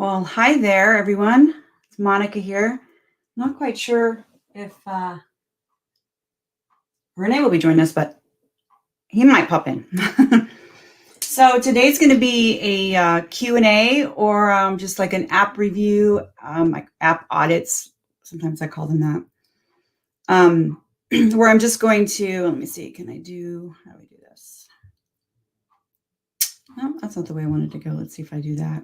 Well, hi there, everyone. It's Monica here. Not quite sure if Renee will be joining us, but he might pop in. So today's going to be a Q&A or just like an app review, like app audits. Sometimes I call them that. Where I'm just going to, let me see, how do I do this? No, that's not the way I wanted to go. Let's see if I do that.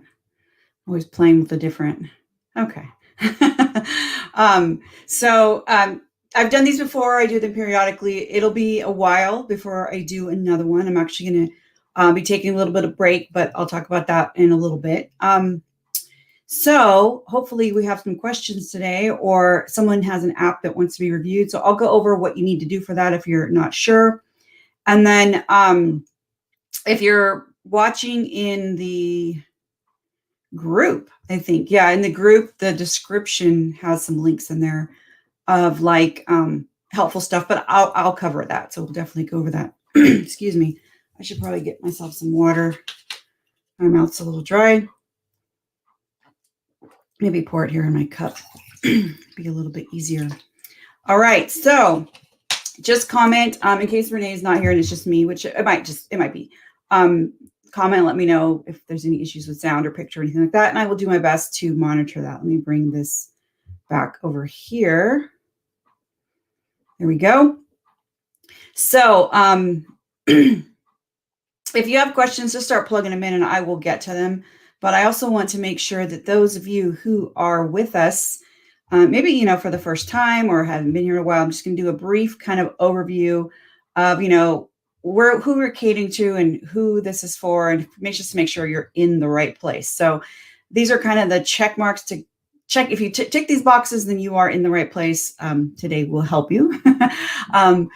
Always playing with the different, okay. I've done these before. I do them periodically. It'll be a while before I do another one. I'm actually going to be taking a little bit of break, but I'll talk about that in a little bit. So hopefully we have some questions today, or someone has an app that wants to be reviewed. So I'll go over what you need to do for that if you're not sure. And then if you're watching in the group, I think, yeah, in the group, the description has some links in there of like helpful stuff, but I'll cover that. So we'll definitely go over that. Excuse me. I should probably get myself some water. My mouth's a little dry. Maybe pour it here in my cup. Be a little bit easier. All right. So just comment in case Renee is not here and it's just me, which it might be. Comment and let me know if there's any issues with sound or picture or anything like that. And I will do my best to monitor that. Let me bring this back over here. There we go. So if you have questions, just start plugging them in and I will get to them. But I also want to make sure that those of you who are with us, maybe, for the first time or haven't been here in a while, I'm just going to do a brief kind of overview of, who we're catering to and who this is for, and just to make sure you're in the right place. So these are kind of the check marks to check. If you tick these boxes, then you are in the right place. Today will help you. I'm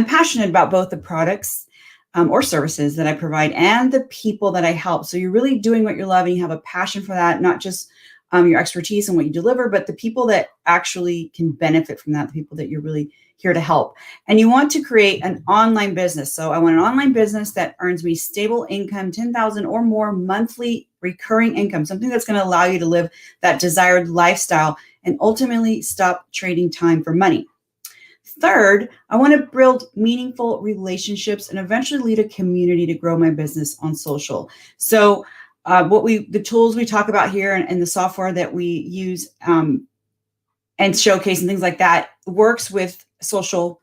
passionate about both the products or services that I provide and the people that I help. So you're really doing what you love and you have a passion for that, not just your expertise and what you deliver, but the people that actually can benefit from that, the people that you're really here to help. And you want to create an online business. So I want an online business that earns me stable income, 10,000 or more monthly recurring income, something that's going to allow you to live that desired lifestyle and ultimately stop trading time for money. Third, I want to build meaningful relationships and eventually lead a community to grow my business on social. So the tools we talk about here and the software that we use and showcase and things like that works with social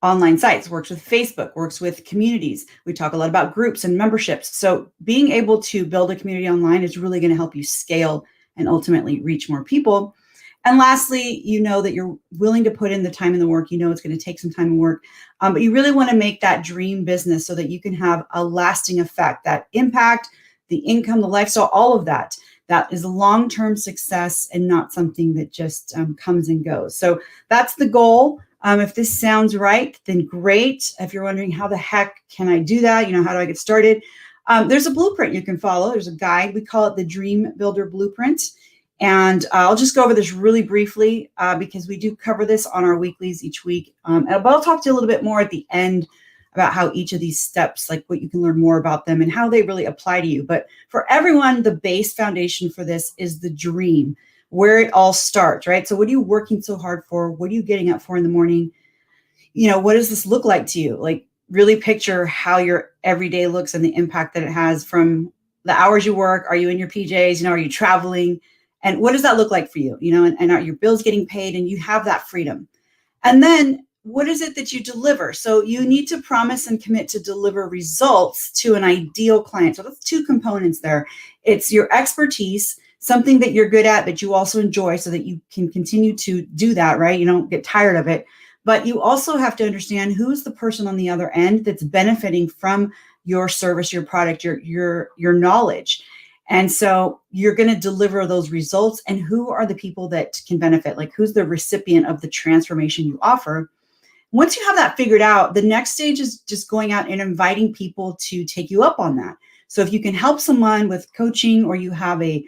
online sites, works with Facebook, works with communities. We talk a lot about groups and memberships. So being able to build a community online is really going to help you scale and ultimately reach more people. And lastly, that you're willing to put in the time and the work. It's going to take some time and work, but you really want to make that dream business so that you can have a lasting effect, that impact, the income, the lifestyle, all of that. That is a long-term success and not something that just comes and goes. So that's the goal. If this sounds right, then great. If you're wondering how the heck can I do that, how do I get started? There's a blueprint you can follow. There's a guide. We call it the Dream Builder Blueprint. And I'll just go over this really briefly because we do cover this on our weeklies each week. But I'll talk to you a little bit more at the end about how each of these steps, like what you can learn more about them and how they really apply to you. But for everyone, the base foundation for this is the dream, where it all starts, right? So what are you working so hard for? What are you getting up for in the morning? What does this look like to you? Like really picture how your everyday looks and the impact that it has from the hours you work. Are you in your PJs? Are you traveling? And what does that look like for you? And are your bills getting paid and you have that freedom? And then what is it that you deliver? So you need to promise and commit to deliver results to an ideal client. So that's two components there. It's your expertise, something that you're good at that you also enjoy so that you can continue to do that, right? You don't get tired of it. But you also have to understand who's the person on the other end that's benefiting from your service, your product, your knowledge. And so you're going to deliver those results, and who are the people that can benefit? Like who's the recipient of the transformation you offer? Once you have that figured out, the next stage is just going out and inviting people to take you up on that. So if you can help someone with coaching, or you have a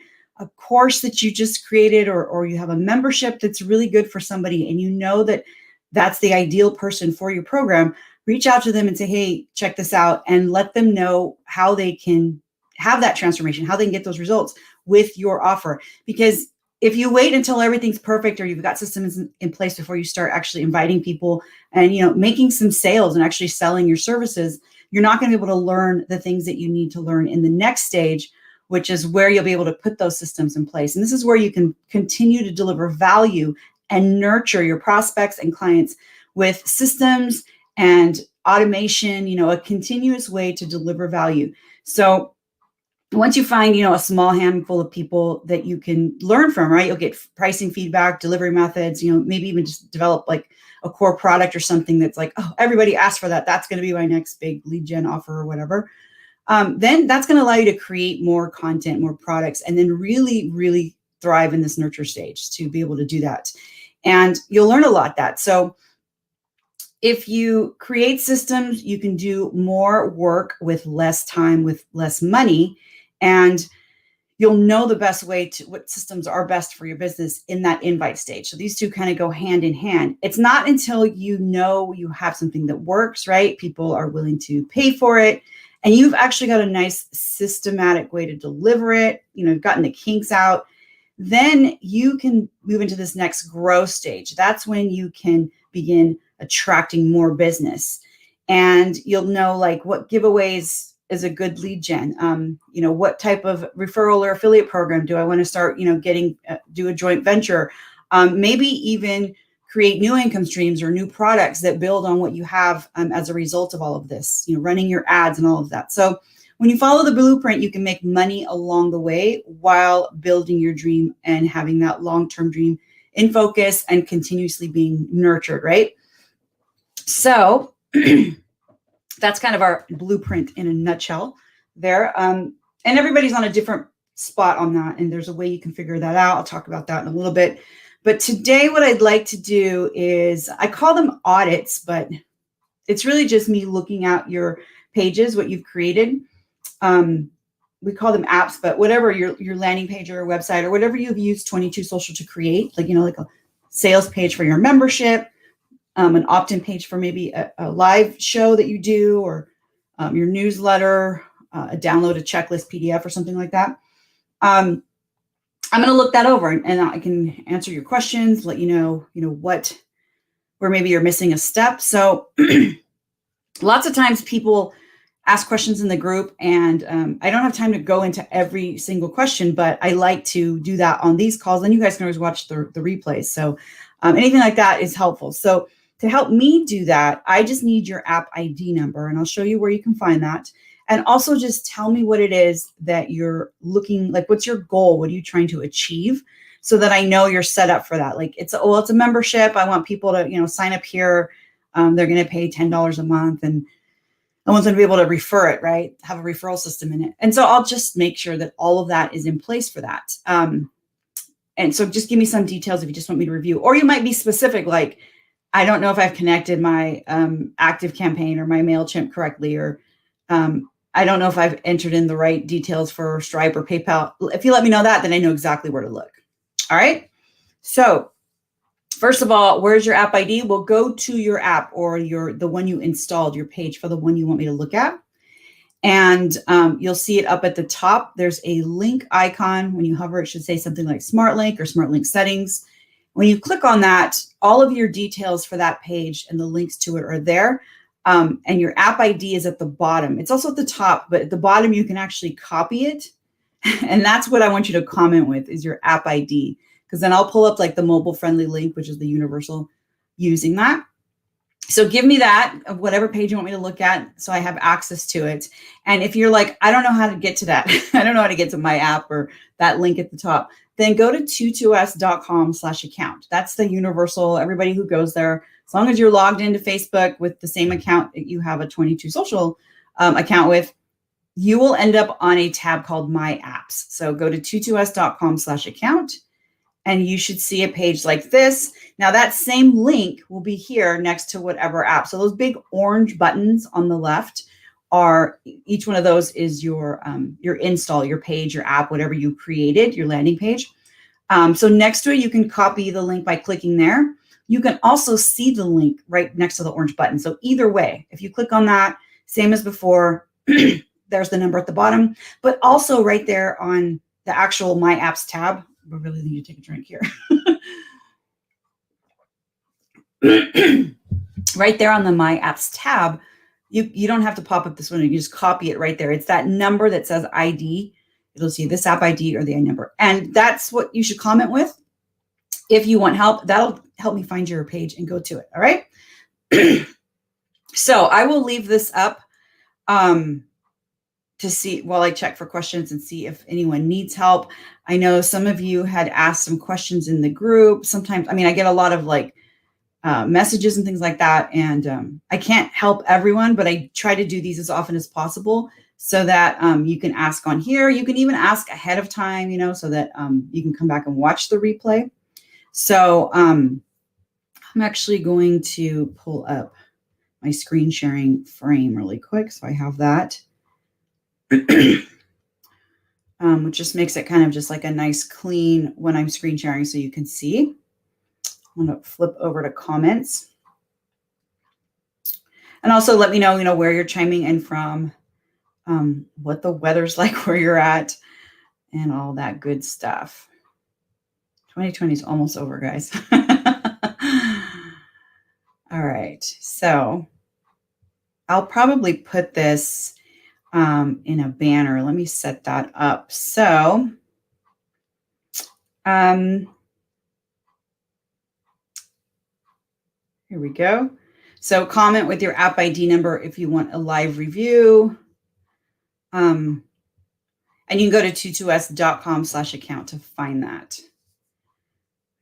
course that you just created, or you have a membership that's really good for somebody, and that that's the ideal person for your program, reach out to them and say, hey, check this out, and let them know how they can have that transformation, how they can get those results with your offer. Because if you wait until everything's perfect or you've got systems in place before you start actually inviting people and, making some sales and actually selling your services, you're not going to be able to learn the things that you need to learn in the next stage, which is where you'll be able to put those systems in place. And this is where you can continue to deliver value and nurture your prospects and clients with systems and automation, a continuous way to deliver value. So once you find, a small handful of people that you can learn from, right? You'll get pricing feedback, delivery methods, maybe even just develop like a core product or something that's like, oh, everybody asked for that. That's going to be my next big lead gen offer or whatever. Then that's going to allow you to create more content, more products, and then really, really thrive in this nurture stage to be able to do that. And you'll learn a lot that. So if you create systems, you can do more work with less time, with less money, and you'll know the best way to what systems are best for your business in that invite stage. So these two kind of go hand in hand. It's not until you know you have something that works, right? People are willing to pay for it, and you've actually got a nice systematic way to deliver it, you've gotten the kinks out, then you can move into this next growth stage. That's when you can begin attracting more business. And you'll know like what giveaways is a good lead gen. What type of referral or affiliate program do I want to start, do a joint venture, maybe even create new income streams or new products that build on what you have as a result of all of this, running your ads and all of that. So when you follow the blueprint, you can make money along the way while building your dream and having that long-term dream in focus and continuously being nurtured, right? So that's kind of our blueprint in a nutshell there. And everybody's on a different spot on that. And there's a way you can figure that out. I'll talk about that in a little bit. But today what I'd like to do is, I call them audits, but it's really just me looking at your pages, what you've created. We call them apps, but whatever your landing page or website or whatever you've used 22 Social to create, like a sales page for your membership, an opt-in page for maybe a live show that you do, or your newsletter, a download a checklist PDF or something like that. I'm going to look that over and I can answer your questions, let you know, where maybe you're missing a step. So lots of times people ask questions in the group, and I don't have time to go into every single question, but I like to do that on these calls. And you guys can always watch the replays. So anything like that is helpful. So to help me do that, I just need your app ID number, and I'll show you where you can find that. And also just tell me what it is that you're looking, like what's your goal? What are you trying to achieve? So that I know you're set up for that. Like it's a membership. I want people to, sign up here. They're going to pay $10 a month, and I want them to be able to refer it, right? Have a referral system in it. And so I'll just make sure that all of that is in place for that. And so just give me some details if you just want me to review, or you might be specific, like, I don't know if I've connected my Active Campaign or my MailChimp correctly, or I don't know if I've entered in the right details for Stripe or PayPal. If you let me know that, then I know exactly where to look. All right. So first of all, where's your app ID? Well, go to your app or the one you installed, your page for the one you want me to look at. And you'll see it up at the top. There's a link icon. When you hover, it should say something like Smart Link or Smart Link Settings. When you click on that, all of your details for that page and the links to it are there. And your app ID is at the bottom. It's also at the top, but at the bottom, you can actually copy it. And that's what I want you to comment with, is your app ID. Because then I'll pull up like the mobile friendly link, which is the universal, using that. So give me that of whatever page you want me to look at, so I have access to it. And if you're like, I don't know how to get to that, I don't know how to get to my app or that link at the top, then go to 22s.com/account. That's the universal, everybody who goes there, as long as you're logged into Facebook with the same account that you have a 22 Social account with, you will end up on a tab called My Apps. So go to 22s.com/account. And you should see a page like this. Now that same link will be here next to whatever app. So those big orange buttons on the left are, each one of those is your install, your page, your app, whatever you created, your landing page. So next to it, you can copy the link by clicking there. You can also see the link right next to the orange button. So either way, if you click on that, same as before, there's the number at the bottom, but also right there on the actual My Apps tab. I really need to take a drink here. Right there on the My Apps tab, you don't have to pop up this window. You just copy it right there. It's that number that says ID. It'll see this app ID or the ID number. And that's what you should comment with. If you want help, that'll help me find your page and go to it. All right. So I will leave this up to see while I check for questions and see if anyone needs help. I know some of you had asked some questions in the group. Sometimes, I mean, I get a lot of like messages and things like that. And I can't help everyone, but I try to do these as often as possible so that you can ask on here. You can even ask ahead of time, you know, so that you can come back and watch the replay. So I'm actually going to pull up my screen sharing frame really quick. So I have that, which just makes it kind of just like a nice clean when I'm screen sharing so you can see. I'm going to flip over to comments. And also let me know, where you're chiming in from, what the weather's like where you're at, and all that good stuff. 2020 is almost over, guys. All right. So I'll probably put this in a banner. Let me set that up. So here we go. So comment with your app ID number if you want a live review. And you can go to 22s.com/account to find that.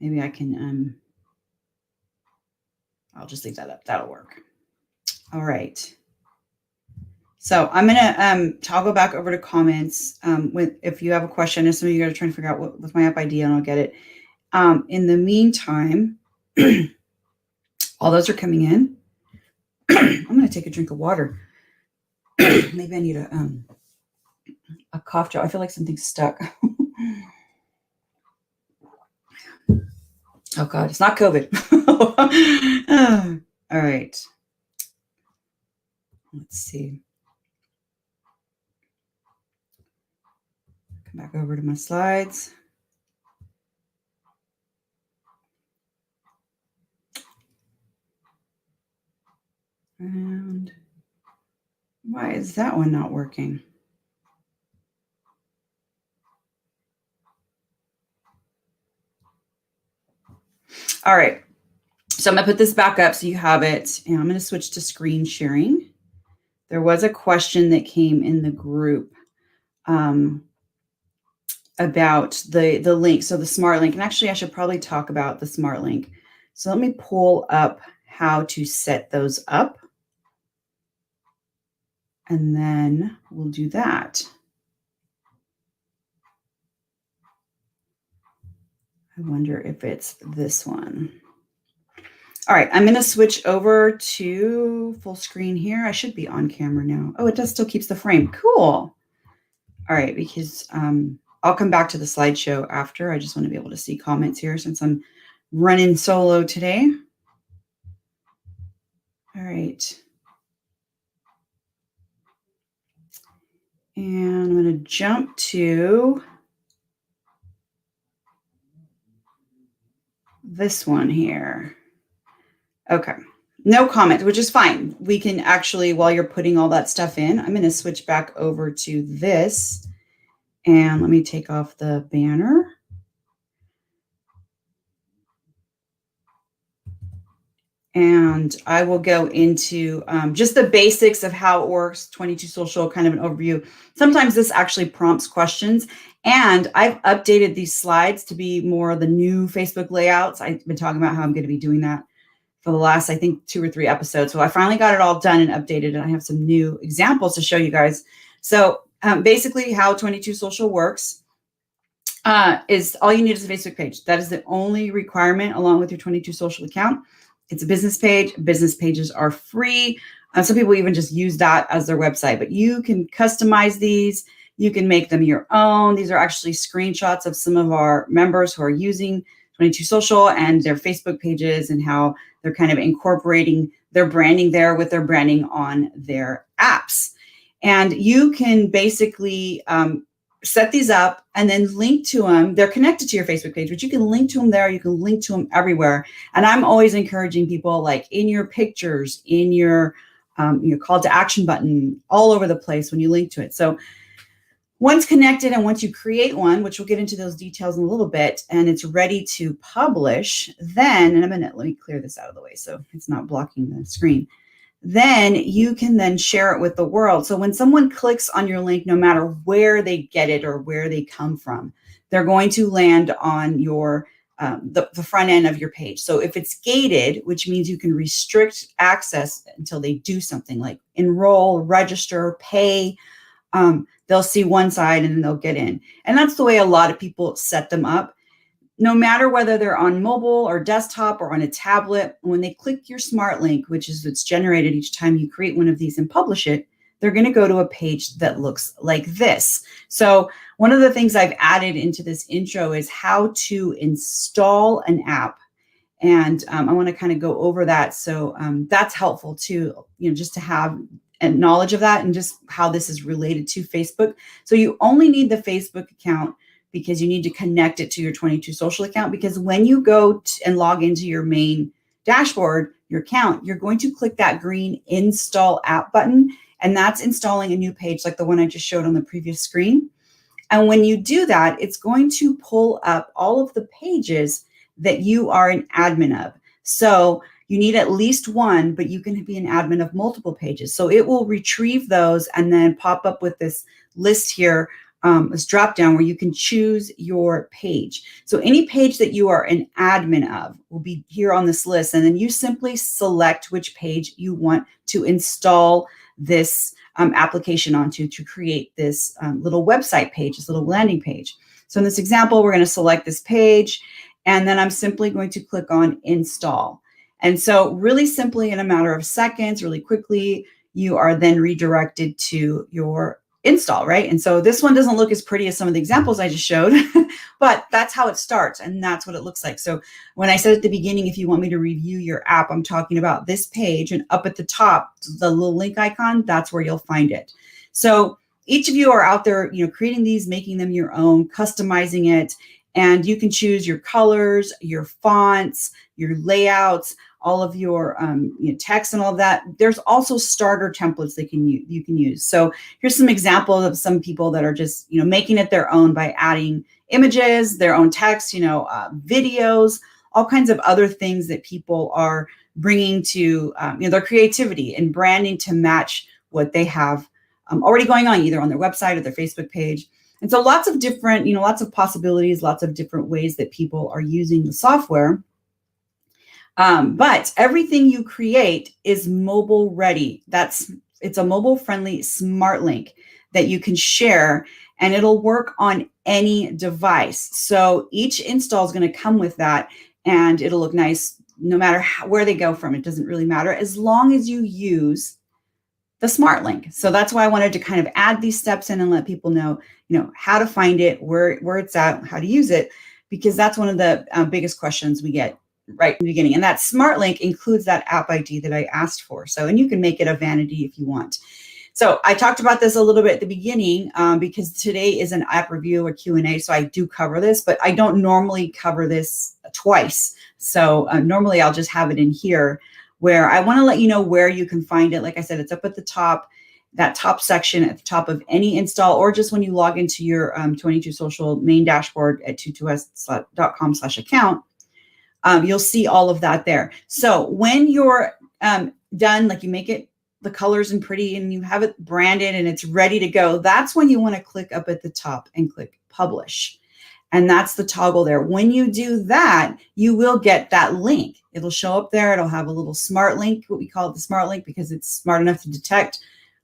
Maybe I can, I'll just leave that up. That'll work. All right. So I'm going to toggle back over to comments if you have a question. If some of you are trying to figure out what's my app ID, and I'll get it. In the meantime, all those are coming in. I'm going to take a drink of water. Maybe I need a cough drop. I feel like something's stuck. Oh God, it's not COVID. All right. Let's see. Come back over to my slides. And why is that one not working? All right. So I'm going to put this back up so you have it. And I'm going to switch to screen sharing. There was a question that came in the group about the link. So the smart link. And actually, I should probably talk about the smart link. So let me pull up how to set those up. And then we'll do that. I wonder if it's this one. All right, I'm going to switch over to full screen here. I should be on camera now. Oh, it does still keeps the frame. Cool. All right, because I'll come back to the slideshow after. I just want to be able to see comments here since I'm running solo today. All right. And I'm going to jump to this one here. Okay. No comment, which is fine. We can actually, while you're putting all that stuff in, I'm going to switch back over to this. And let me take off the banner. And I will go into just the basics of how it works, 22 Social, kind of an overview. Sometimes this actually prompts questions. And I've updated these slides to be more of the new Facebook layouts. I've been talking about how I'm going to be doing that for the last, I think, 2 or 3 episodes. So I finally got it all done and updated, and I have some new examples to show you guys. So basically how 22 Social works is all you need is a Facebook page. That is the only requirement along with your 22 Social account. It's a business page. Business pages are free. Some people even just use that as their website, but you can customize these. You can make them your own. These are actually screenshots of some of our members who are using 22 Social and their Facebook pages and how they're kind of incorporating their branding there with their branding on their apps. And you can basically set these up and then link to them. They're connected to your Facebook page, but you can link to them there. You can link to them everywhere. And I'm always encouraging people, like in your pictures, in your call to action button, all over the place when you link to it. So once connected, and once you create one, which we'll get into those details in a little bit, and it's ready to publish, then in a minute, let me clear this out of the way so it's not blocking the screen. Then you can then share it with the world. So when someone clicks on your link, no matter where they get it or where they come from, they're going to land on your the front end of your page. So if it's gated, which means you can restrict access until they do something like enroll, register, pay, they'll see one side and then they'll get in. And that's the way a lot of people set them up. No matter whether they're on mobile or desktop or on a tablet, when they click your smart link, which is what's generated each time you create one of these and publish it, they're going to go to a page that looks like this. So one of the things I've added into this intro is how to install an app. And I want to kind of go over that. So that's helpful too, just to have a knowledge of that and just how this is related to Facebook. So you only need the Facebook account because you need to connect it to your 22 Social account, because when you go and log into your main dashboard, your account, you're going to click that green install app button, and that's installing a new page like the one I just showed on the previous screen. And when you do that, it's going to pull up all of the pages that you are an admin of. So you need at least one, but you can be an admin of multiple pages. So it will retrieve those and then pop up with this list here, this drop down where you can choose your page. So any page that you are an admin of will be here on this list. And then you simply select which page you want to install this application onto to create this little website page, this little landing page. So in this example, we're going to select this page, and then I'm simply going to click on install. And so really simply, in a matter of seconds, really quickly, you are then redirected to your install, right? And so this one doesn't look as pretty as some of the examples I just showed, but that's how it starts. And that's what it looks like. So when I said at the beginning, if you want me to review your app, I'm talking about this page, and up at the top, the little link icon, that's where you'll find it. So each of you are out there, creating these, making them your own, customizing it. And you can choose your colors, your fonts, your layouts, all of your text and all of that. There's also starter templates that you can use. So here's some examples of some people that are just making it their own by adding images, their own text, videos, all kinds of other things that people are bringing to their creativity and branding to match what they have already going on, either on their website or their Facebook page. And so lots of different, lots of possibilities, lots of different ways that people are using the software. But everything you create is mobile ready. It's a mobile friendly smart link that you can share, and it'll work on any device. So each install is going to come with that, and it'll look nice no matter where they go from. It doesn't really matter as long as you use the smart link. So that's why I wanted to kind of add these steps in and let people know, how to find it, where it's at, how to use it, because that's one of the biggest questions we get right in the beginning. And that smart link includes that app ID that I asked for. So, and you can make it a vanity if you want. So I talked about this a little bit at the beginning because today is an app review or Q&A. So I do cover this, but I don't normally cover this twice. So normally I'll just have it in here, where I want to let you know where you can find it. Like I said, it's up at the top, that top section at the top of any install, or just when you log into your 22 Social main dashboard at 22s.com/account. You'll see all of that there. So when you're done, like you make it the colors and pretty and you have it branded and it's ready to go, that's when you want to click up at the top and click publish. And that's the toggle there. When you do that, you will get that link. It'll show up there. It'll have a little smart link, what we call it the smart link, because it's smart enough to detect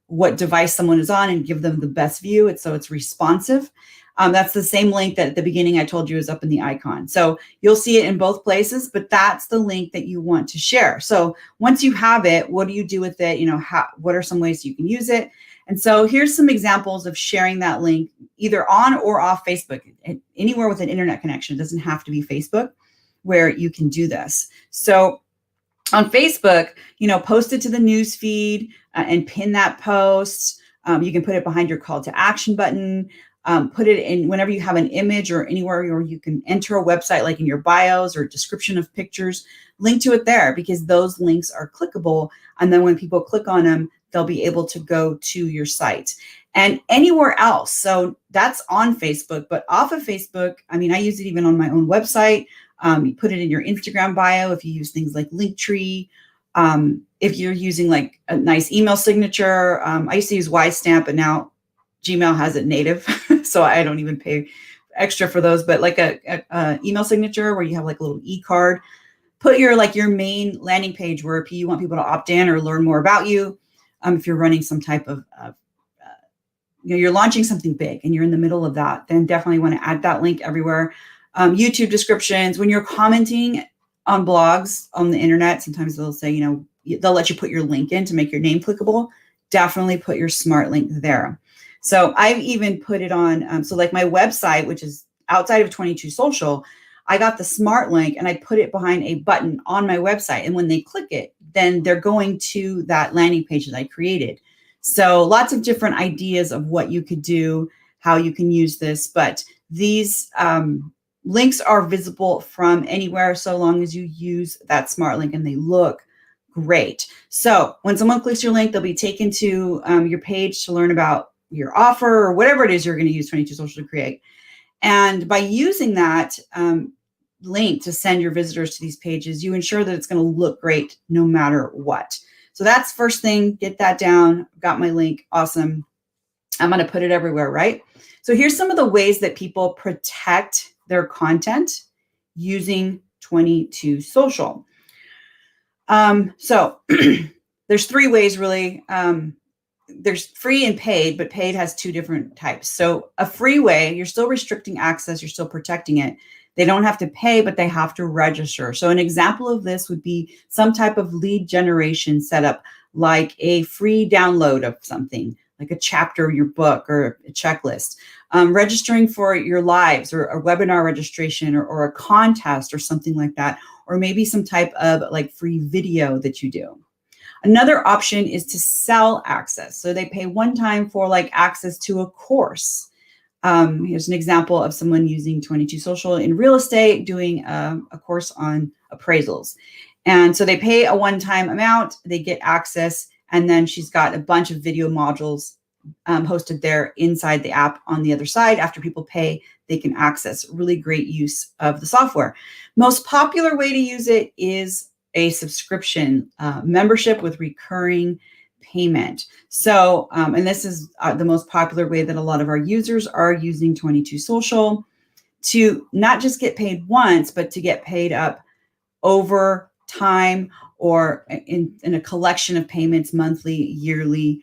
what device someone is on and give them the best view. So it's responsive. That's the same link that at the beginning I told you is up in the icon. So you'll see it in both places, but that's the link that you want to share. So once you have it, what do you do with it? What are some ways you can use it? And so here's some examples of sharing that link either on or off Facebook, anywhere with an internet connection. It doesn't have to be Facebook where you can do this. So on Facebook, post it to the news feed and pin that post. You can put it behind your call to action button. Put it in whenever you have an image or anywhere, or you can enter a website like in your bios or description of pictures, link to it there, because those links are clickable. And then when people click on them, they'll be able to go to your site and anywhere else. So that's on Facebook, but off of Facebook, I mean, I use it even on my own website. You put it in your Instagram bio if you use things like Linktree. If you're using like a nice email signature, I used to use Ystamp, but now Gmail has it native, so I don't even pay extra for those. But like a email signature where you have like a little e-card, put your main landing page where you want people to opt in or learn more about you. If you're running some type of, you're launching something big and you're in the middle of that, then definitely want to add that link everywhere. YouTube descriptions, when you're commenting on blogs on the internet, sometimes they'll say, they'll let you put your link in to make your name clickable. Definitely put your smart link there. So I've even put it on, so like my website, which is outside of 22 Social, I got the smart link and I put it behind a button on my website. And when they click it, then they're going to that landing page that I created. So lots of different ideas of what you could do, how you can use this, but these links are visible from anywhere so long as you use that smart link and they look great. So when someone clicks your link, they'll be taken to your page to learn about your offer or whatever it is you're going to use 22 Social to create. And by using that link to send your visitors to these pages, you ensure that it's going to look great no matter what. So that's first thing, get that down. Got my link. Awesome. I'm going to put it everywhere, right? So here's some of the ways that people protect their content using 22 Social. So there's three ways really. There's free and paid, but paid has two different types. So a free way, you're still restricting access, you're still protecting it. They don't have to pay, but they have to register. So an example of this would be some type of lead generation setup, like a free download of something, like a chapter of your book or a checklist. Registering for your lives or a webinar registration or a contest or something like that, or maybe some type of like free video that you do. Another option is to sell access. So they pay one time for like access to a course. Here's an example of someone using 22 Social in real estate, doing a course on appraisals. And so they pay a one-time amount, they get access, and then she's got a bunch of video modules hosted there inside the app on the other side. After people pay, they can access. Really great use of the software. Most popular way to use it is a subscription membership with recurring payment. So, and this is the most popular way that a lot of our users are using 22 Social to not just get paid once, but to get paid up over time or in a collection of payments, monthly, yearly,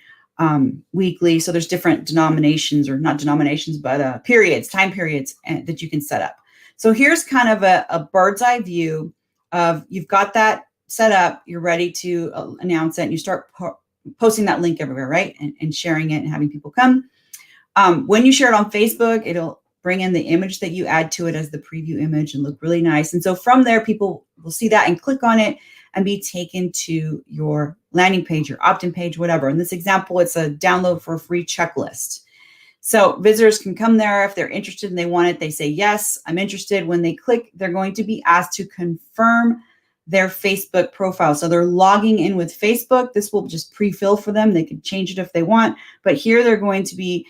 weekly. So there's different denominations, or not denominations, but periods, time periods that you can set up. So here's kind of a bird's eye view of, you've got that set up, you're ready to announce it, and you start posting that link everywhere, right? And sharing it and having people come. When you share it on Facebook, it'll bring in the image that you add to it as the preview image and look really nice. And so from there, people will see that and click on it and be taken to your landing page, your opt-in page, whatever. In this example, it's a download for a free checklist. So visitors can come there if they're interested and they want it. They say, yes, I'm interested. When they click, they're going to be asked to confirm their Facebook profile. So they're logging in with Facebook. This will just pre-fill for them. They can change it if they want, but here they're going to be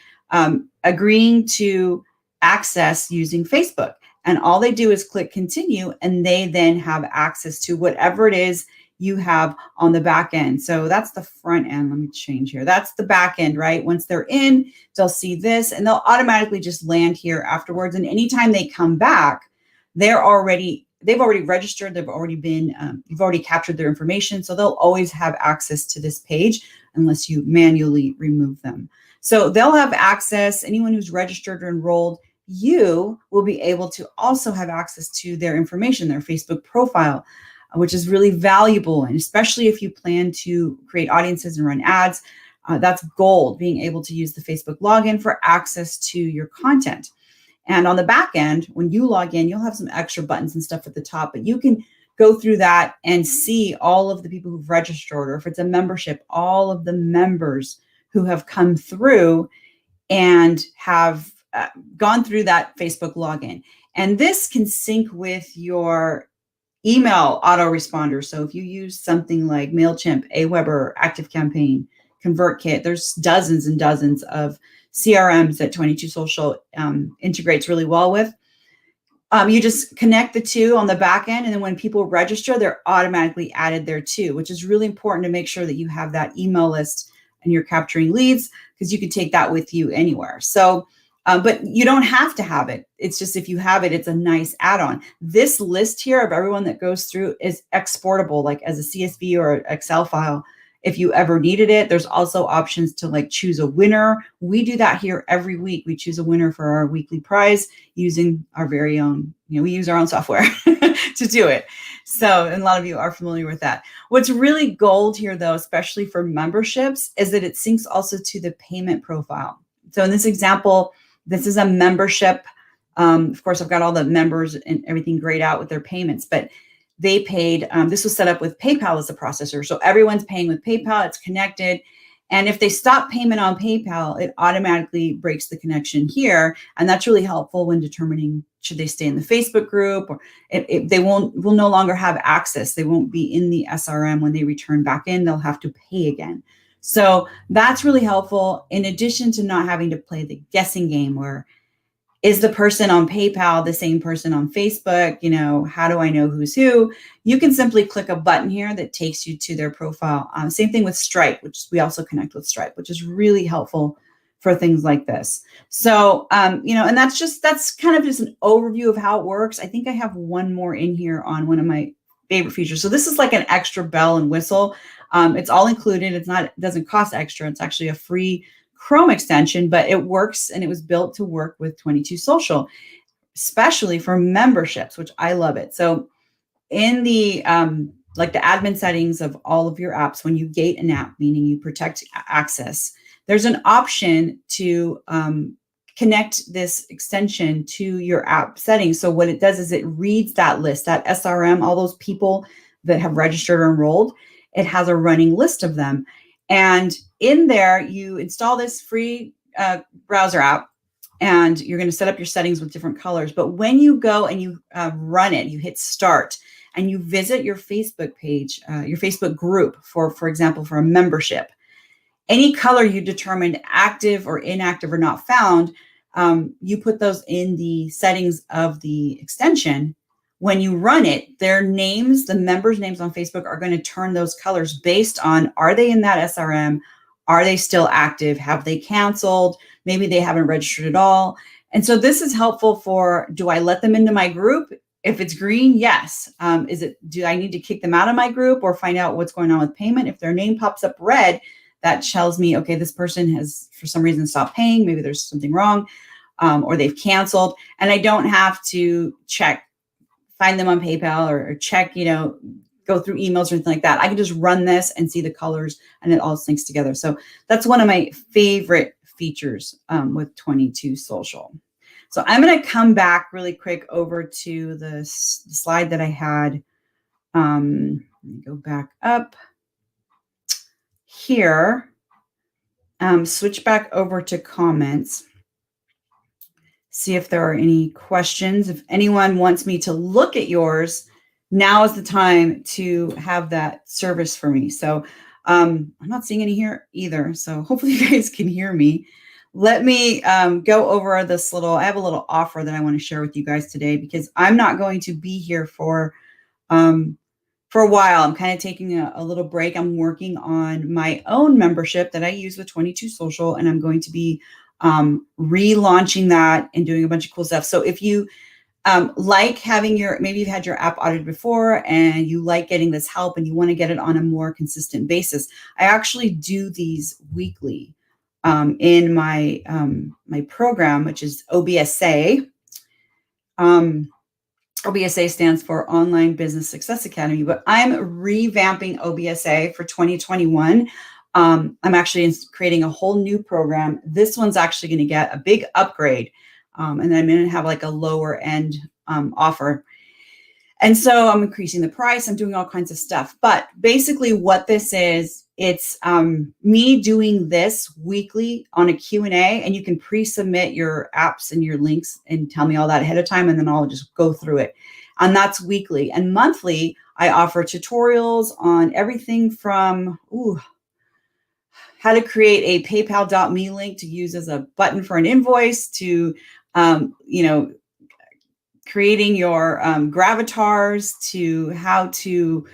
agreeing to access using Facebook. And all they do is click continue, and they then have access to whatever it is you have on the back end. So that's the front end. Let me change here. That's the back end, right? Once they're in, they'll see this and they'll automatically just land here afterwards. And anytime they come back, they've already registered. They've already been, you've already captured their information. So they'll always have access to this page unless you manually remove them. So they'll have access. Anyone who's registered or enrolled, you will be able to also have access to their information, their Facebook profile, which is really valuable. And especially if you plan to create audiences and run ads, that's gold, being able to use the Facebook login for access to your content. And on the back end, when you log in, you'll have some extra buttons and stuff at the top, but you can go through that and see all of the people who've registered, or if it's a membership, all of the members who have come through and have gone through that Facebook login. And this can sync with your email autoresponder. So if you use something like MailChimp, Aweber, ActiveCampaign, ConvertKit, there's dozens and dozens of CRMs that 22 Social integrates really well with. You just connect the two on the back end, and then when people register, they're automatically added there too, which is really important to make sure that you have that email list and you're capturing leads, because you can take that with you anywhere. So, but you don't have to have it. It's just if you have it, it's a nice add-on. This list here of everyone that goes through is exportable, like as a CSV or an Excel file. If you ever needed it, there's also options to like choose a winner. We do that here every week. We choose a winner for our weekly prize using our very own, we use our own software to do it. So, and a lot of you are familiar with that. What's really gold here though, especially for memberships, is that it syncs also to the payment profile. So in this example, this is a membership. Of course, I've got all the members and everything grayed out with their payments, but they paid, this was set up with PayPal as a processor. So everyone's paying with PayPal, it's connected. And if they stop payment on PayPal, it automatically breaks the connection here. And that's really helpful when determining, should they stay in the Facebook group, or if they will no longer have access. They won't be in the SRM when they return back in, they'll have to pay again. So that's really helpful, in addition to not having to play the guessing game where, is the person on PayPal the same person on Facebook? How do I know who's who? You can simply click a button here that takes you to their profile. Same thing with Stripe, which we also connect with Stripe, which is really helpful for things like this. So, and that's kind of just an overview of how it works. I think I have one more in here on one of my favorite features. So this is like an extra bell and whistle. It's all included. It doesn't cost extra. It's actually a free Chrome extension, but it works, and it was built to work with 22 Social, especially for memberships, which I love it. So in the like the admin settings of all of your apps, when you gate an app, meaning you protect access, there's an option to connect this extension to your app settings. So what it does is it reads that list, that SRM, all those people that have registered or enrolled. It has a running list of them. And in there, you install this free browser app, and you're going to set up your settings with different colors. But when you go and you run it, you hit start, and you visit your Facebook page, your Facebook group, for example, for a membership, any color you determined active or inactive or not found, you put those in the settings of the extension. When you run it, their names, the members' names on Facebook, are going to turn those colors based on, are they in that SRM? Are they still active? Have they canceled? Maybe they haven't registered at all. And so this is helpful for, do I let them into my group? If it's green, yes. Do I need to kick them out of my group or find out what's going on with payment? If their name pops up red, that tells me, okay, this person has for some reason stopped paying. Maybe there's something wrong, or they've canceled. And I don't have to find them on PayPal or check, go through emails or anything like that. I can just run this and see the colors, and it all syncs together. So that's one of my favorite features with 22 Social. So I'm going to come back really quick over to the slide that I had. Let me go back up here, switch back over to comments. See if there are any questions. If anyone wants me to look at yours, now is the time to have that service for me. So I'm not seeing any here either. So hopefully you guys can hear me. Let me go over this I have a little offer that I want to share with you guys today, because I'm not going to be here for a while. I'm kind of taking a little break. I'm working on my own membership that I use with 22 Social, and I'm going to be relaunching that and doing a bunch of cool stuff. So if you like having maybe you've had your app audited before and you like getting this help and you want to get it on a more consistent basis, I actually do these weekly in my my program, which is OBSA. OBSA stands for Online Business Success Academy, but I'm revamping OBSA for 2021. I'm actually creating a whole new program. This one's actually going to get a big upgrade. And then I'm going to have like a lower end offer. And so I'm increasing the price. I'm doing all kinds of stuff. But basically what this is It's me doing this weekly on a Q&A, and you can pre-submit your apps and your links and tell me all that ahead of time, and then I'll just go through it. And that's weekly. And monthly, I offer tutorials on everything from how to create a paypal.me link to use as a button for an invoice to, creating your gravatars, to how to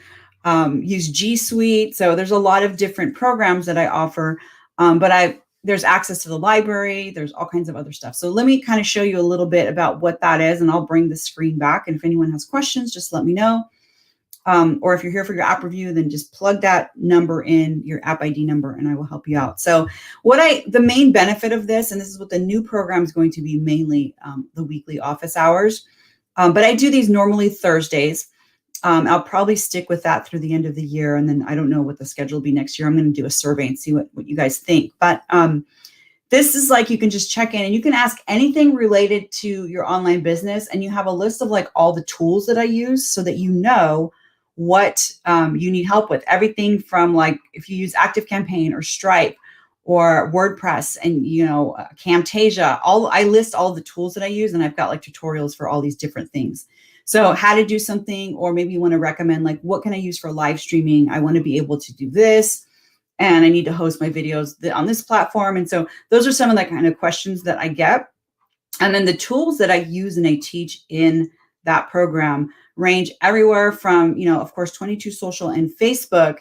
use G Suite. So there's a lot of different programs that I offer, but there's access to the library. There's all kinds of other stuff. So let me kind of show you a little bit about what that is, and I'll bring the screen back. And if anyone has questions, just let me know. Or if you're here for your app review, then just plug that number in, your app ID number, and I will help you out. So the main benefit of this, and this is what the new program is going to be, mainly the weekly office hours. But I do these normally Thursdays. I'll probably stick with that through the end of the year. And then I don't know what the schedule will be next year. I'm going to do a survey and see what you guys think. But this is like, you can just check in and you can ask anything related to your online business. And you have a list of like all the tools that I use so that you know what you need help with. Everything from like, if you use ActiveCampaign or Stripe or WordPress and, Camtasia, I list all the tools that I use, and I've got like tutorials for all these different things. So how to do something, or maybe you want to recommend like, what can I use for live streaming? I want to be able to do this, and I need to host my videos on this platform. And so those are some of the kind of questions that I get. And then the tools that I use and I teach in that program range everywhere from, of course, 22 Social and Facebook.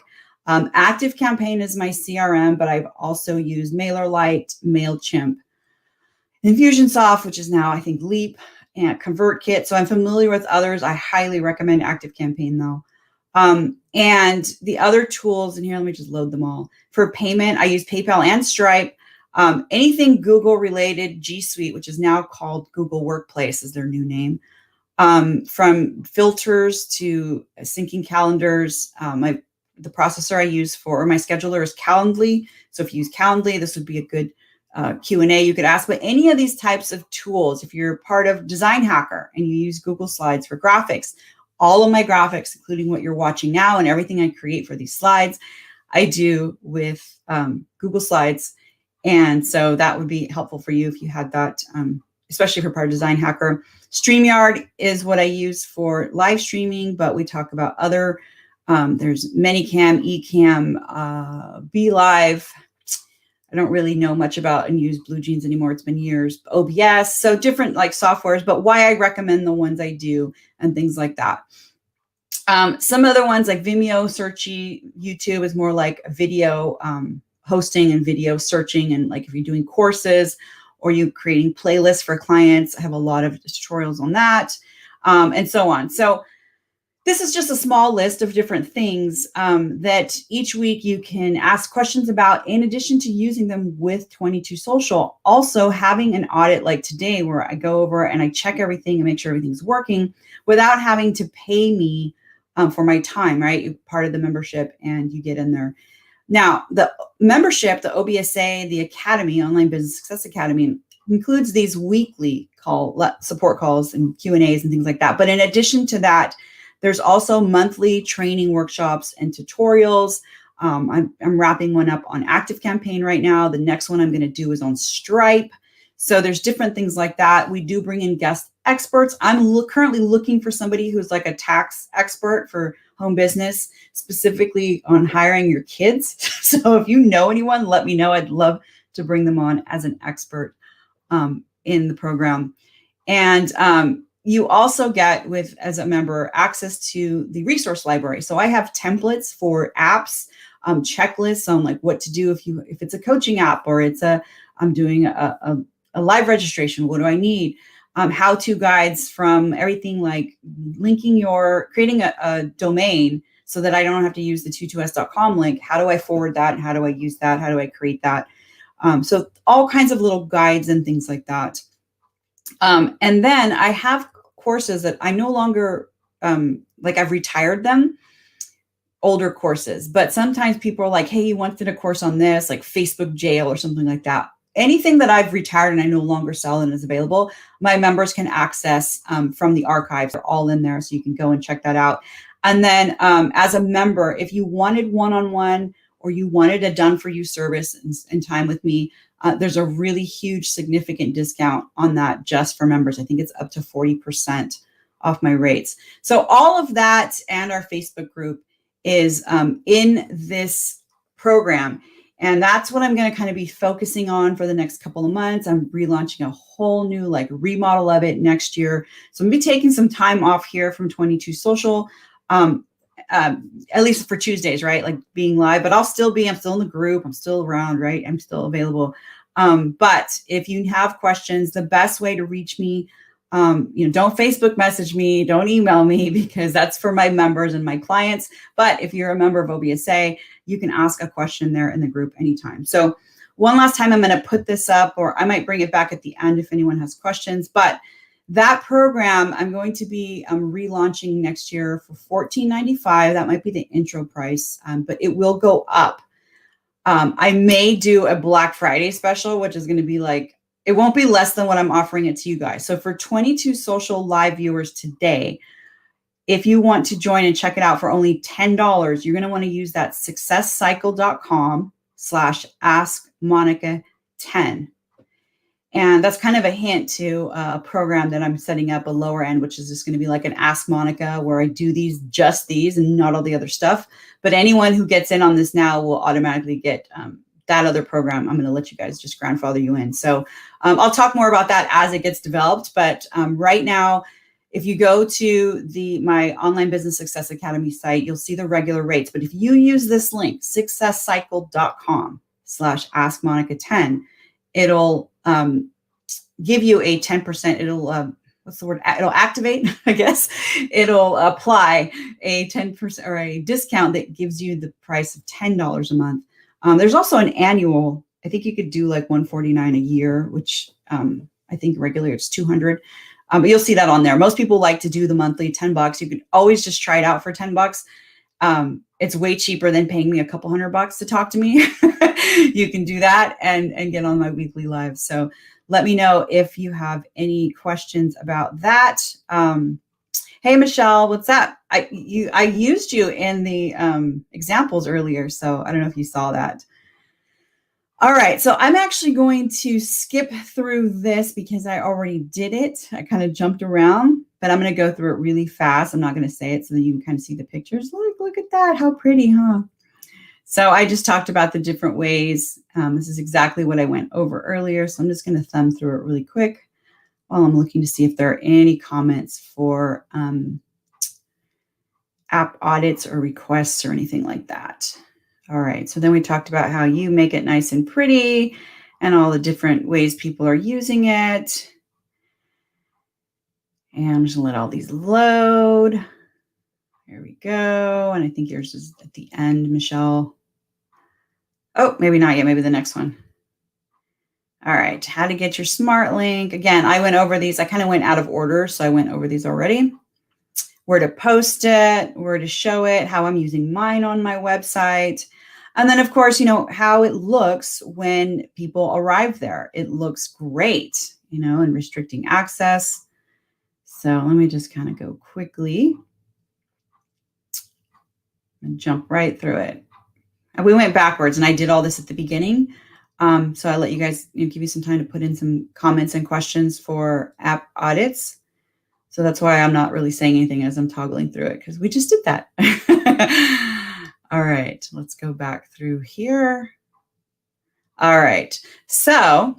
ActiveCampaign is my CRM, but I've also used MailerLite, MailChimp, Infusionsoft, which is now, I think, Leap, and ConvertKit. So I'm familiar with others. I highly recommend ActiveCampaign though. And the other tools in here, let me just load them all. For payment, I use PayPal and Stripe. Anything Google related, G Suite, which is now called Google Workplace, is their new name. From filters to syncing calendars. The processor I use for my scheduler is Calendly. So if you use Calendly, this would be a good Q&A you could ask. But any of these types of tools, if you're part of Design Hacker and you use Google Slides for graphics, all of my graphics, including what you're watching now and everything I create for these slides, I do with Google Slides. And so that would be helpful for you if you had that, especially if you're part of Design Hacker. StreamYard is what I use for live streaming, but we talk about other, there's ManyCam, Ecamm, BeLive. I don't really know much about and use Blue Jeans anymore. It's been years. OBS, so different like softwares, but why I recommend the ones I do and things like that. Some other ones like Vimeo, Searchy, YouTube is more like video hosting and video searching. And like if you're doing courses or you creating playlists for clients, I have a lot of tutorials on that, and so on. So this is just a small list of different things that each week you can ask questions about, in addition to using them with 22 Social. Also having an audit like today where I go over and I check everything and make sure everything's working without having to pay me for my time, right? You're part of the membership and you get in there. Now, the membership, the OBSA, the Academy, Online Business Success Academy, includes these weekly support calls and Q&As and things like that. But in addition to that, there's also monthly training workshops and tutorials. I'm wrapping one up on ActiveCampaign right now. The next one I'm going to do is on Stripe. So there's different things like that. We do bring in guest experts. I'm currently looking for somebody who's like a tax expert for home business, specifically on hiring your kids. So if you know anyone, let me know. I'd love to bring them on as an expert in the program. And you also get, as a member, access to the resource library. So I have templates for apps, checklists on like what to do if it's a coaching app or I'm doing a live registration. What do I need? How-to guides from everything like creating a domain so that I don't have to use the 22s.com link. How do I forward that? How do I use that? How do I create that? So all kinds of little guides and things like that. And then I have courses that I no longer, I've retired them, older courses, but sometimes people are like, hey, you wanted a course on this, like Facebook jail or something like that. Anything that I've retired and I no longer sell and is available, my members can access from the archives. They're all in there, so you can go and check that out. And then as a member, if you wanted one-on-one or you wanted a done for you service and time with me, there's a really huge, significant discount on that just for members. I think it's up to 40% off my rates. So all of that and our Facebook group is in this program. And that's what I'm going to kind of be focusing on for the next couple of months. I'm relaunching a whole new remodel of it next year. So I'm going to be taking some time off here from 22 Social, at least for Tuesdays, right? Like being live, but I'm still in the group. I'm still around, right? I'm still available. But if you have questions, the best way to reach me, don't Facebook message me, don't email me, because that's for my members and my clients. But if you're a member of OBSA, you can ask a question there in the group anytime. So one last time, I'm going to put this up, or I might bring it back at the end if anyone has questions. But that program, I'm going to be relaunching next year for $14.95. That might be the intro price, but it will go up. I may do a Black Friday special, which is going to be it won't be less than what I'm offering it to you guys. So for 22 Social live viewers today, if you want to join and check it out for only $10, you're going to want to use that successcycle.com/askmonica10. And that's kind of a hint to a program that I'm setting up, a lower end, which is just going to be like an Ask Monica, where I do just these and not all the other stuff. But anyone who gets in on this now will automatically get that other program. I'm going to let you guys just grandfather you in. So I'll talk more about that as it gets developed. But right now, if you go to my Online Business Success Academy site, you'll see the regular rates. But if you use this link, successcycle.com/askmonica10, it'll give you a 10%. It'll it'll activate, I guess. It'll apply a 10% or a discount that gives you the price of $10 a month. There's also an annual. I think you could do $149 a year, which I think regularly it's $200. But you'll see that on there. Most people like to do the monthly $10. You can always just try it out for $10. It's way cheaper than paying me a couple $100 to talk to me. You can do that and get on my weekly live. So let me know if you have any questions about that. Hey, Michelle, what's up? I used you in the examples earlier, so I don't know if you saw that. All right, so I'm actually going to skip through this because I already did it. I kind of jumped around, but I'm going to go through it really fast. I'm not going to say it so that you can kind of see the pictures. Look at that. How pretty, huh? So I just talked about the different ways. This is exactly what I went over earlier. So I'm just going to thumb through it really quick while I'm looking to see if there are any comments for app audits or requests or anything like that. All right, so then we talked about how you make it nice and pretty and all the different ways people are using it. And I'm just gonna let all these load. Here we go. And I think yours is at the end, Michelle. Oh, maybe not yet, maybe the next one. All right, how to get your smart link. Again, I went over these. I kind of went out of order, so I went over these already. Where to post it, where to show it, how I'm using mine on my website. And then, of course, how it looks when people arrive there. It looks great, and restricting access. So let me just kind of go quickly and jump right through it. And we went backwards, and I did all this at the beginning. So I let you guys give you some time to put in some comments and questions for app audits. So that's why I'm not really saying anything as I'm toggling through it, because we just did that. All right, let's go back through here. All right, so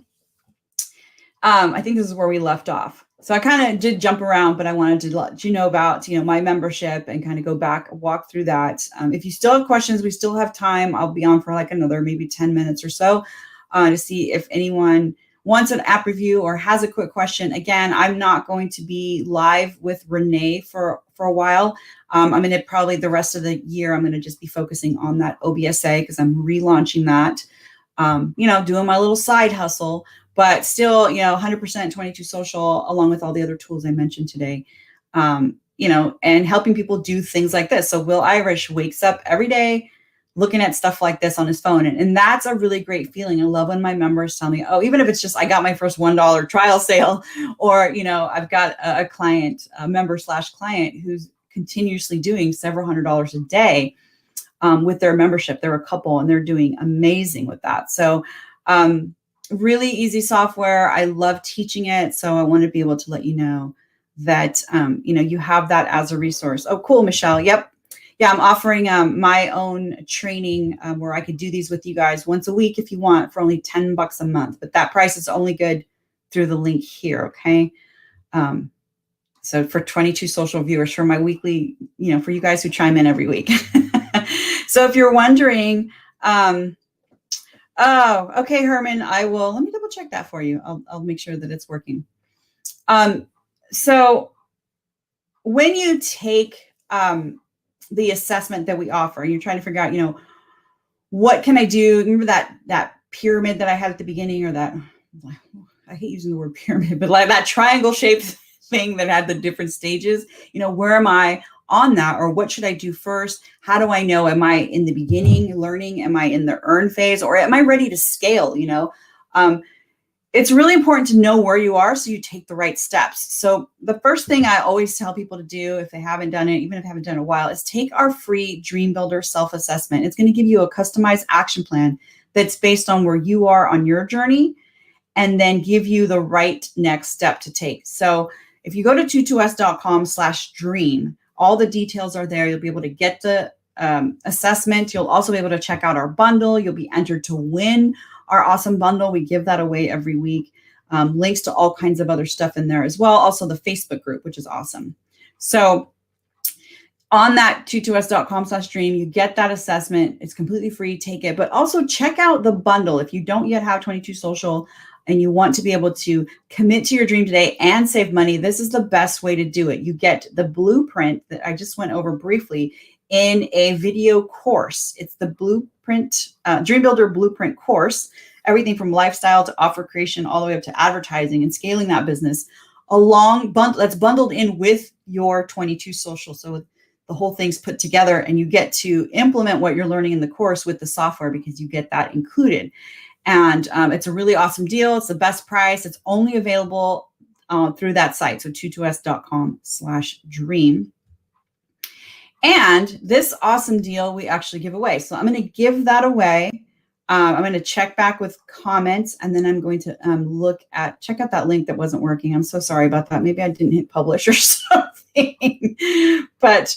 I think this is where we left off. So I kind of did jump around, but I wanted to let you know about my membership and kind of go back, walk through that. If you still have questions, we still have time. I'll be on for another maybe 10 minutes or so to see if anyone wants an app review or has a quick question. Again, I'm not going to be live with Renee for a while. I'm going to probably the rest of the year, I'm going to just be focusing on that OBSA because I'm relaunching that, doing my little side hustle, but still, 100% 22 Social, along with all the other tools I mentioned today, and helping people do things like this. So Will Irish wakes up every day looking at stuff like this on his phone. And that's a really great feeling. I love when my members tell me, oh, even if it's just, I got my first $1 trial sale, or, I've got a client, a member/client who's continuously doing several $100s a day. with their membership. They're a couple and they're doing amazing with that. So really easy software. I love teaching it. So I want to be able to let you know that, you have that as a resource. Oh, cool, Michelle. Yep. Yeah, I'm offering my own training where I could do these with you guys once a week if you want for only $10 a month. But that price is only good through the link here, okay? So for 22 social viewers for my weekly, for you guys who chime in every week. So if you're wondering, oh, okay, Herman, let me double check that for you. I'll make sure that it's working. So when you take the assessment that we offer, you're trying to figure out, what can I do? Remember that pyramid that I had at the beginning, or that, I hate using the word pyramid, but like that triangle shaped thing that had the different stages, where am I on that, or what should I do first? How do I know? Am I in the beginning learning? Am I in the earn phase, or am I ready to scale? It's really important to know where you are so you take the right steps. So the first thing I always tell people to do, if they haven't done it, even if they haven't done it in a while, is take our free Dream Builder self-assessment. It's going to give you a customized action plan that's based on where you are on your journey, and then give you the right next step to take. So if you go to 22s.com/dream, all the details are there. You'll be able to get the assessment. You'll also be able to check out our bundle. You'll be entered to win our awesome bundle. We give that away every week. Links to all kinds of other stuff in there as well. Also the Facebook group, which is awesome. So on that 22s.com/dream, you get that assessment. It's completely free. Take it, but also check out the bundle. If you don't yet have 22 Social and you want to be able to commit to your dream today and save money, this is the best way to do it. You get the blueprint that I just went over briefly in a video course. It's the blueprint, Dream Builder Blueprint course, everything from lifestyle to offer creation, all the way up to advertising and scaling that business that's bundled in with your 22 Social. So the whole thing's put together, and you get to implement what you're learning in the course with the software because you get that included. And it's a really awesome deal. It's the best price. It's only available through that site. So 22s.com/dream. And this awesome deal we actually give away. So I'm going to give that away. I'm going to check back with comments, and then I'm going to check out that link that wasn't working. I'm so sorry about that. Maybe I didn't hit publish or something. But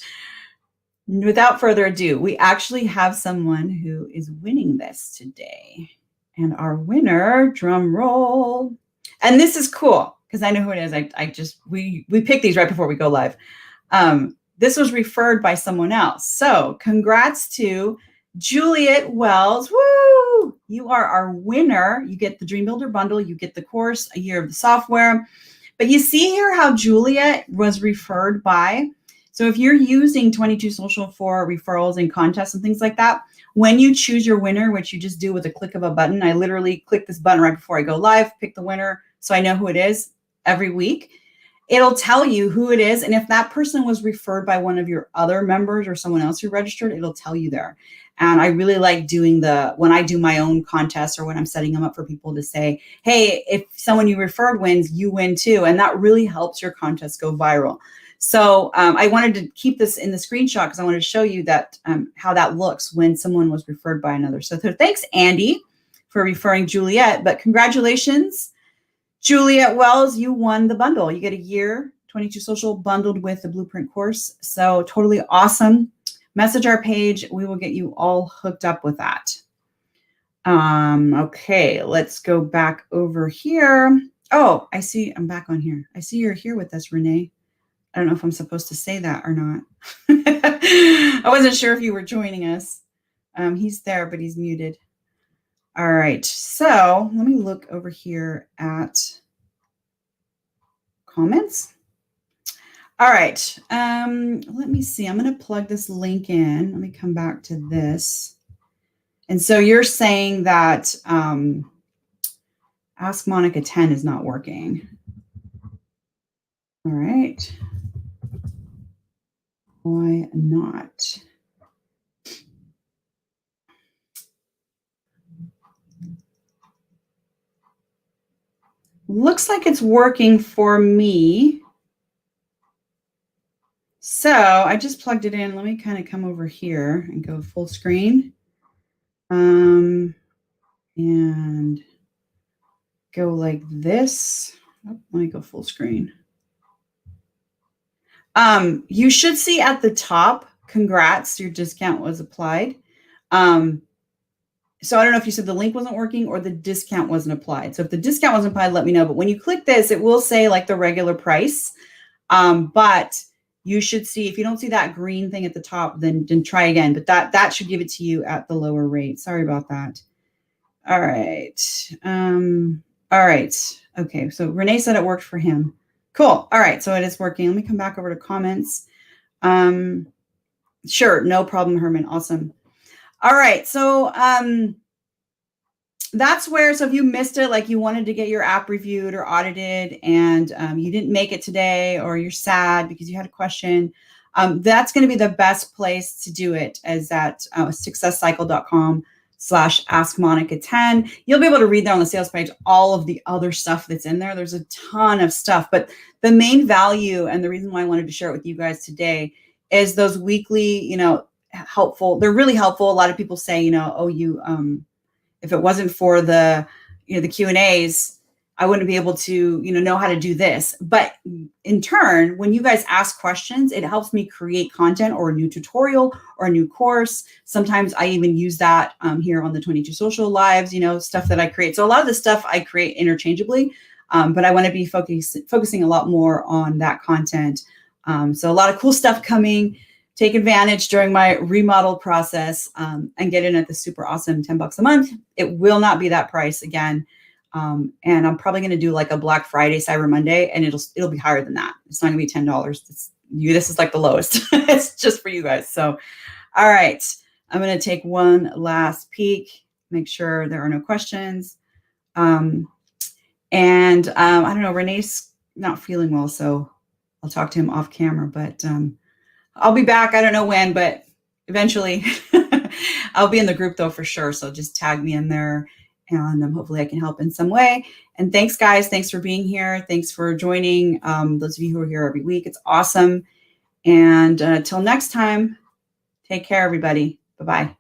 without further ado, we actually have someone who is winning this today. And our winner, drum roll. And this is cool because I know who it is. We pick these right before we go live. This was referred by someone else. So congrats to Juliet Wells. Woo! You are our winner. You get the Dream Builder bundle. You get the course, a year of the software. But you see here how Juliet was referred by. So if you're using 22 Social for referrals and contests and things like that, when you choose your winner, which you just do with a click of a button, I literally click this button right before I go live, pick the winner so I know who it is every week. It'll tell you who it is. And if that person was referred by one of your other members or someone else who registered, it'll tell you there. And I really like doing when I do my own contests or when I'm setting them up for people to say, hey, if someone you referred wins, you win too. And that really helps your contest go viral. So I wanted to keep this in the screenshot because I wanted to show you that how that looks when someone was referred by another. So thanks, Andy, for referring Juliet. But congratulations, Juliet Wells, you won the bundle. You get a year 22 Social bundled with the Blueprint course. So totally awesome. Message our page. We will get you all hooked up with that. Okay, let's go back over here. Oh, I see. I'm back on here. I see you're here with us, Renee. I don't know if I'm supposed to say that or not. I wasn't sure if you were joining us. He's there, but he's muted. All right, so let me look over here at comments. All right, let me see. I'm going to plug this link in. Let me come back to this. And so you're saying that Ask Monica 10 is not working. All right. Why not? Looks like it's working for me. So I just plugged it in. Let me kind of come over here and go full screen. And go like this. Oh, let me go full screen. You should see at the top, congrats, your discount was applied. So I don't know if you said the link wasn't working or the discount wasn't applied. So if the discount wasn't applied, let me know. But when you click this, it will say like the regular price. But you should see, if you don't see that green thing at the top, then try again. But that should give it to you at the lower rate. Sorry about that. All right. All right. Okay. So Renee said it worked for him. Cool. All right. So it is working. Let me come back over to comments. Sure. No problem, Herman. Awesome. All right. So that's where, so if you missed it, like you wanted to get your app reviewed or audited and you didn't make it today, or you're sad because you had a question, that's going to be the best place to do it, is at successcycle.com/askmonica10. You'll be able to read there on the sales page all of the other stuff that's in there. There's a ton of stuff, but the main value and the reason why I wanted to share it with you guys today is those weekly, helpful. They're really helpful. A lot of people say, if it wasn't for the Q&As, I wouldn't be able to, know how to do this. But in turn, when you guys ask questions, it helps me create content or a new tutorial or a new course. Sometimes I even use that here on the 22 Social Lives, stuff that I create. So a lot of the stuff I create interchangeably, but I want to be focusing a lot more on that content. So a lot of cool stuff coming. Take advantage during my remodel process and get in at the super awesome $10 a month. It will not be that price again. And I'm probably going to do like a Black Friday, Cyber Monday, and it'll be higher than that. It's not going to be $10. This is like the lowest. It's just for you guys. So, all right, I'm going to take one last peek, make sure there are no questions. I don't know, Renee's not feeling well, so I'll talk to him off camera, but I'll be back. I don't know when, but eventually I'll be in the group though, for sure. So just tag me in there and hopefully I can help in some way. And thanks guys. Thanks for being here. Thanks for joining. Those of you who are here every week, it's awesome. And till next time, take care, everybody. Bye-bye.